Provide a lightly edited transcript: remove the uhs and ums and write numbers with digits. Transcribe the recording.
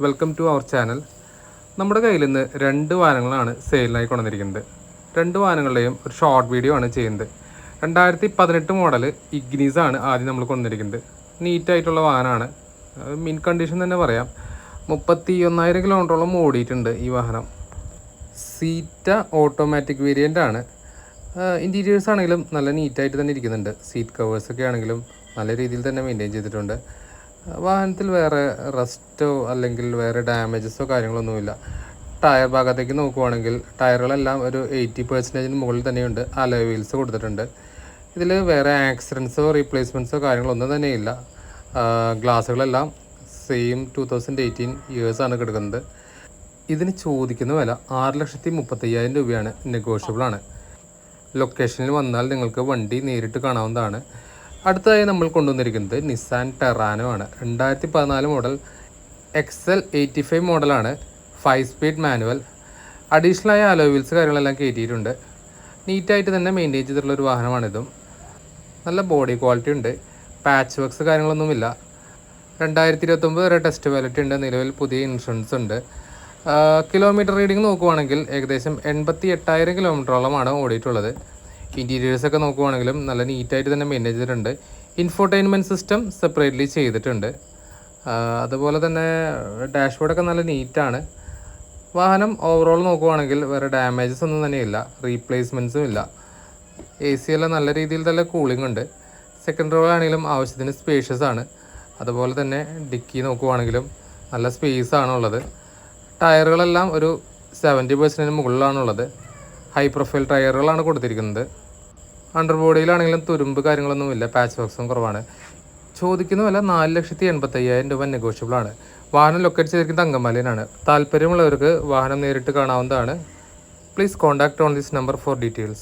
Welcome to our channel. നമ്മുടെ കയ്യിൽ നിന്ന് 2 വാഹനങ്ങളാണ് സെയിലിനായി കൊണ്ടുവന്നിരിക്കുന്നത്. 2 വാഹനങ്ങളുടെയും ഒരു ഷോർട്ട് വീഡിയോ ആണ് ചെയ്യുന്നത്. 2018 മോഡൽ ഇഗ്നീസ് ആണ് ആദ്യം നമ്മൾ കൊണ്ടുവന്നിരിക്കുന്നത്. നീറ്റായിട്ടുള്ള വാഹനമാണ്, മിൻ കണ്ടീഷൻ തന്നെ പറയാം. 31,000 കിലോമീറ്ററോളം ഓടിയിട്ടുണ്ട് ഈ വാഹനം. സീറ്റ ഓട്ടോമാറ്റിക് വേരിയൻ്റ് ആണ്. ഇൻറ്റീരിയേഴ്സ് ആണെങ്കിലും നല്ല നീറ്റായിട്ട് തന്നെ ഇരിക്കുന്നുണ്ട്. സീറ്റ് കവേഴ്സൊക്കെ ആണെങ്കിലും നല്ല രീതിയിൽ തന്നെ മെയിൻറ്റെയിൻ ചെയ്തിട്ടുണ്ട്. വാഹനത്തിൽ വേറെ റസ്റ്റോ അല്ലെങ്കിൽ വേറെ ഡാമേജസോ കാര്യങ്ങളൊന്നുമില്ല. ടയർ ഭാഗത്തേക്ക് നോക്കുവാണെങ്കിൽ ടയറുകളെല്ലാം ഒരു 80% മുകളിൽ തന്നെയുണ്ട്. അലോയ് വീൽസ് കൊടുത്തിട്ടുണ്ട്. ഇതിൽ വേറെ ആക്സിഡൻസോ റീപ്ലേസ്മെൻറ്റ്സോ കാര്യങ്ങളൊന്നും തന്നെയില്ല. ഗ്ലാസ്സുകളെല്ലാം സെയിം 2018 ഇയേഴ്സാണ് കിടക്കുന്നത്. ഇതിന് ചോദിക്കുന്ന വില 6,35,000 രൂപയാണ്. നെഗോഷ്യബിളാണ്. ലൊക്കേഷനിൽ വന്നാൽ നിങ്ങൾക്ക് വണ്ടി നേരിട്ട് കാണാവുന്നതാണ്. അടുത്തതായി നമ്മൾ കൊണ്ടുവന്നിരിക്കുന്നത് നിസാൻ ടെറാനോ ആണ്. 2014 മോഡൽ XL85 മോഡലാണ്. 5 സ്പീഡ് മാനുവൽ. അഡീഷണലായ അലോയ് വീൽസ് കാര്യങ്ങളെല്ലാം കയറ്റിയിട്ടുണ്ട്. നീറ്റായിട്ട് തന്നെ മെയിൻറ്റെയിൻ ചെയ്തിട്ടുള്ളൊരു വാഹനമാണിതും. നല്ല ബോഡി ക്വാളിറ്റി ഉണ്ട്. പാച്ച് വർക്ക്സ് കാര്യങ്ങളൊന്നുമില്ല. 2029 വരെ ടെസ്റ്റ് വാലിറ്റി ഉണ്ട്. നിലവിൽ പുതിയ ഇൻഷുറൻസ് ഉണ്ട്. കിലോമീറ്റർ റീഡിങ് നോക്കുവാണെങ്കിൽ ഏകദേശം 88,000 കിലോമീറ്ററോളമാണ് ഓടിയിട്ടുള്ളത്. ഇൻറ്റീരിയേഴ്സൊക്കെ നോക്കുവാണെങ്കിലും നല്ല നീറ്റായിട്ട് തന്നെ മെയിൻറ്റെയിൻ ചെയ്തിട്ടുണ്ട്. ഇൻഫോർടൈൻമെൻറ്റ് സിസ്റ്റം സെപ്പറേറ്റ്ലി ചെയ്തിട്ടുണ്ട്. അതുപോലെ തന്നെ ഡാഷ്ബോർഡൊക്കെ നല്ല നീറ്റാണ്. വാഹനം ഓവറോൾ നോക്കുവാണെങ്കിൽ വേറെ ഡാമേജസ് ഒന്നും തന്നെയില്ല. റീപ്ലേസ്മെൻറ്റ്സും ഇല്ല. AC എല്ലാം നല്ല രീതിയിൽ തന്നെ കൂളിംഗ് ഉണ്ട്. സെക്കൻഡ് റോ ആണെങ്കിലും ആവശ്യത്തിന് സ്പേഷ്യസ് ആണ്. അതുപോലെ തന്നെ ഡിക്കി നോക്കുവാണെങ്കിലും നല്ല സ്പേസ് ആണുള്ളത്. ടയറുകളെല്ലാം ഒരു 70% മുകളിലാണുള്ളത്. ഹൈ പ്രൊഫൈൽ ടയറുകളാണ് കൊടുത്തിരിക്കുന്നത്. അണ്ടർ ബോഡിയിലാണെങ്കിലും തുരുമ്പ് കാര്യങ്ങളൊന്നുമില്ല. പാച്ച് വർക്ക്സും കുറവാണ്. ചോദിക്കുന്ന വില 4,85,000 രൂപ നെഗോഷ്യബിളാണ്. വാഹനം ലൊക്കേറ്റ് ചെയ്തിരിക്കുന്നത് അങ്കമാലിയിലാണ്. താല്പര്യമുള്ളവർക്ക് വാഹനം നേരിട്ട് കാണാവുന്നതാണ്. Please contact on this number four details.